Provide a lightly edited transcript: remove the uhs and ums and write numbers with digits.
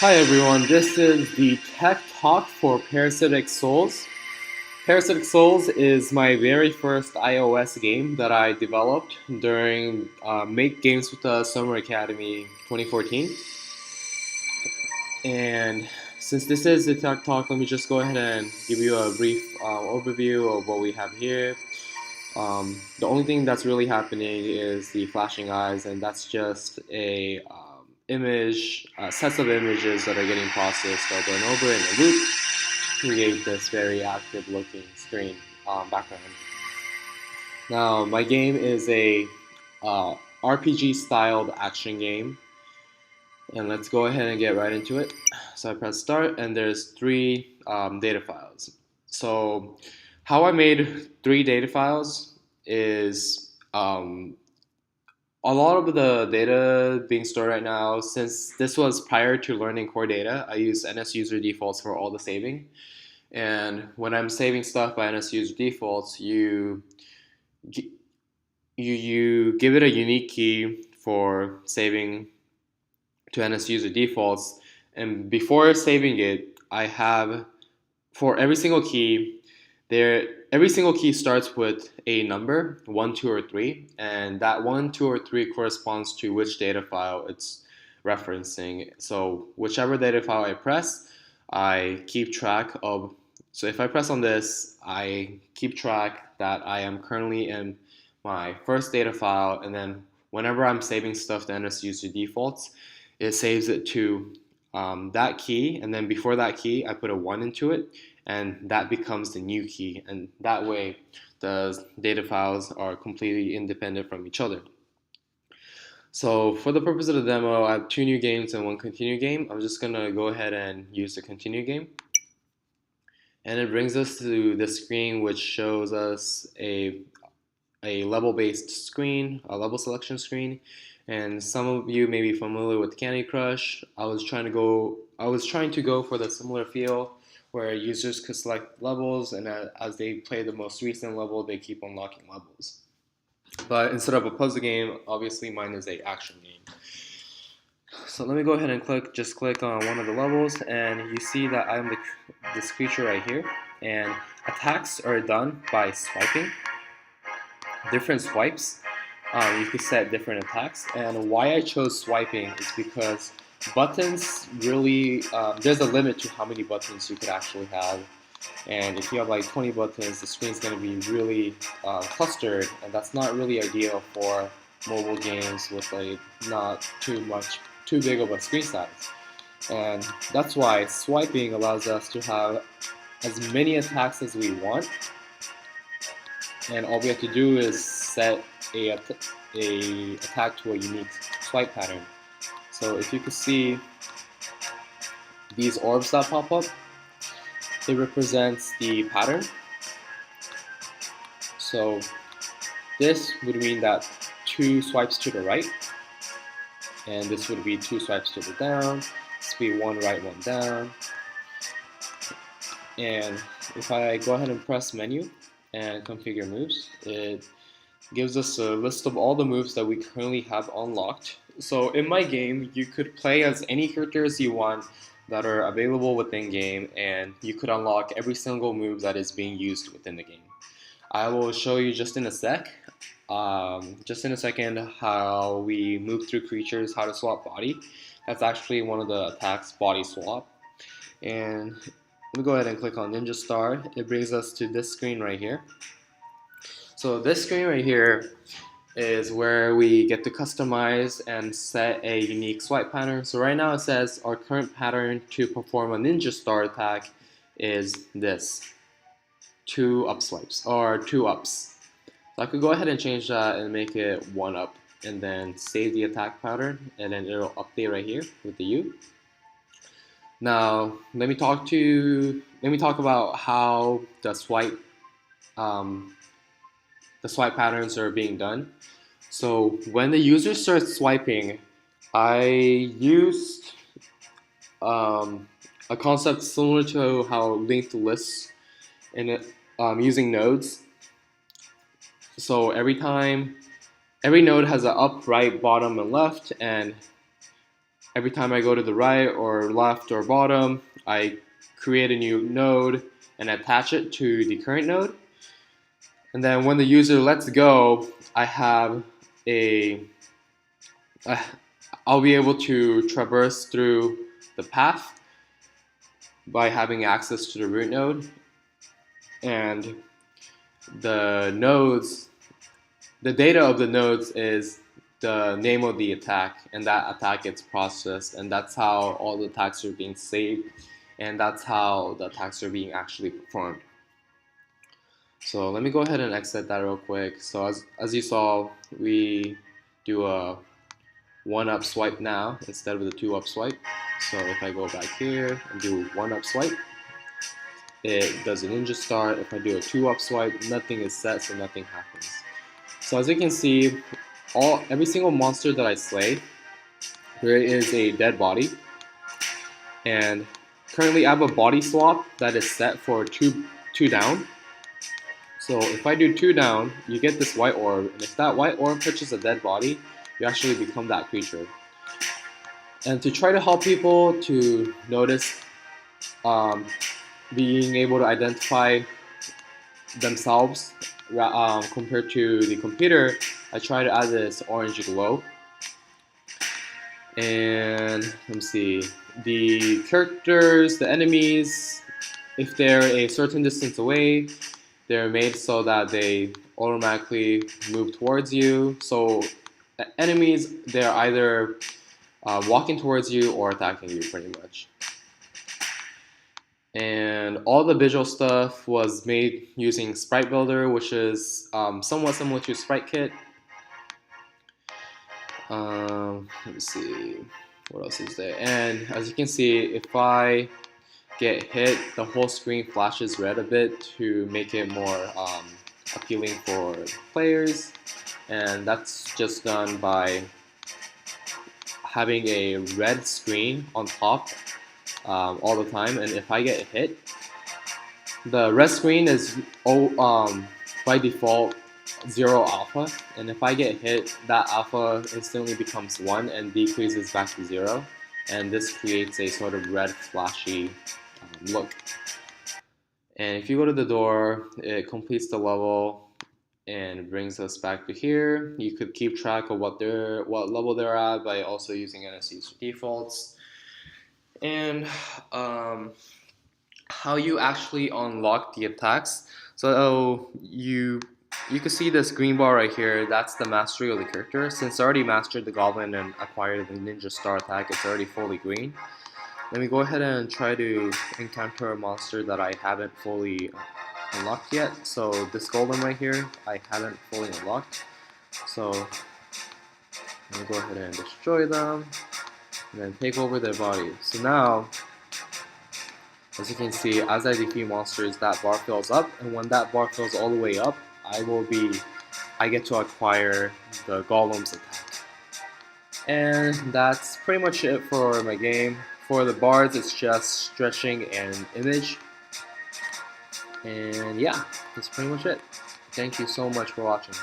Hi everyone, this is the tech talk for Parasitic Souls. Parasitic Souls is my very first iOS game that I developed during Make Games with the Summer Academy 2014. And since this is the tech talk, let me just go ahead and give you a brief overview of what we have here. The only thing that's really happening is the flashing eyes, and that's just a image, sets of images that are getting processed over and over in a loop to create this very active looking screen background. Now, my game is a RPG styled action game, and let's go ahead and get right into it. So I press start, and there's three data files. So how I made three data files is a lot of the data being stored right now, since this was prior to learning core data, I use NS user defaults for all the saving. And when I'm saving stuff by NS user defaults, you give it a unique key for saving to NS user defaults. And before saving it, I have for every single key, every single key starts with a number, 1, 2, or 3, and that 1, 2, or 3 corresponds to which data file it's referencing. So whichever data file I press, I keep track of. So if I press on this, I keep track that I am currently in my first data file, and then whenever I'm saving stuff to NS user defaults, it saves it to that key, and then before that key, I put a 1 into it, and that becomes the new key, and that way the data files are completely independent from each other. So for the purpose of the demo, I have two new games and one continue game. I'm just going to go ahead and use the continue game. And it brings us to the screen, which shows us a level-based screen, a level selection screen. And some of you may be familiar with Candy Crush. I was trying to go for the similar feel where users could select levels, and as they play the most recent level, they keep unlocking levels. But instead of a puzzle game, obviously mine is a action game. So let me go ahead and click on one of the levels, and you see that I'm this creature right here, and attacks are done by swiping. Different swipes, you could set different attacks, and why I chose swiping is because buttons really, there's a limit to how many buttons you could actually have, and if you have like 20 buttons, the screen's going to be really clustered, and that's not really ideal for mobile games with like not too big of a screen size. And that's why swiping allows us to have as many attacks as we want, and all we have to do is set a attack to a unique swipe pattern. So if you could see these orbs that pop up, it represents the pattern. So this would mean that 2 swipes to the right, and this would be 2 swipes to the down. This would be 1 right, 1 down. And if I go ahead and press menu and configure moves, it gives us a list of all the moves that we currently have unlocked. So in my game, you could play as any characters you want that are available within game, and you could unlock every single move that is being used within the game. I will show you just in a second how we move through creatures, how to swap body. That's actually one of the attacks, body swap. And let me go ahead and click on Ninja Star. It brings us to this screen right here. So this screen right here is where we get to customize and set a unique swipe pattern. So right now it says our current pattern to perform a Ninja Star attack is this, 2 up swipes, or 2 ups. So I could go ahead and change that and make it 1 up, and then save the attack pattern, and then it'll update right here with the U. Now let me talk about how the swipe patterns are being done. So when the user starts swiping, I used a concept similar to how linked lists and using nodes. So every node has an up, right, bottom, and left, and every time I go to the right or left or bottom, I create a new node and attach it to the current node. And then when the user lets go, I have a I'll be able to traverse through the path by having access to the root node. And the nodes, the data of the nodes is the name of the attack, and that attack gets processed, and that's how all the attacks are being saved, and that's how the attacks are being actually performed. So let me go ahead and exit that real quick. So as you saw, we do a 1-up swipe now instead of the 2-up swipe. So if I go back here and do 1-up swipe, it does a ninja start. If I do a 2-up swipe, nothing is set, so nothing happens. So as you can see, every single monster that I slay, there is a dead body. And currently I have a body swap that is set for two down. So if I do 2 down, you get this white orb, and if that white orb touches a dead body, you actually become that creature. And to try to help people to notice being able to identify themselves compared to the computer, I try to add this orange glow. And let me see, the characters, the enemies, if they're a certain distance away, they're made so that they automatically move towards you. So enemies, they're either walking towards you or attacking you pretty much. And all the visual stuff was made using Sprite Builder, which is somewhat similar to Sprite Kit. Let me see, what else is there? And as you can see, if I get hit, the whole screen flashes red a bit to make it more appealing for players. And that's just done by having a red screen on top all the time. And if I get hit, the red screen is by default 0 alpha, and if I get hit, that alpha instantly becomes 1 and decreases back to 0, and this creates a sort of red flashy look. And if you go to the door, it completes the level and brings us back to here. You could keep track of what level they're at by also using NSU's defaults. And how you actually unlock the attacks. So you can see this green bar right here. That's the mastery of the character. Since I already mastered the goblin and acquired the ninja star attack, it's already fully green. Let me go ahead and try to encounter a monster that I haven't fully unlocked yet. So this golem right here, I haven't fully unlocked. So let me go ahead and destroy them and then take over their body. So now, as you can see, as I defeat monsters, that bar fills up, and when that bar fills all the way up, I get to acquire the golem's attack. And that's pretty much it for my game. For the bars, it's just stretching an image. And yeah, that's pretty much it. Thank you so much for watching.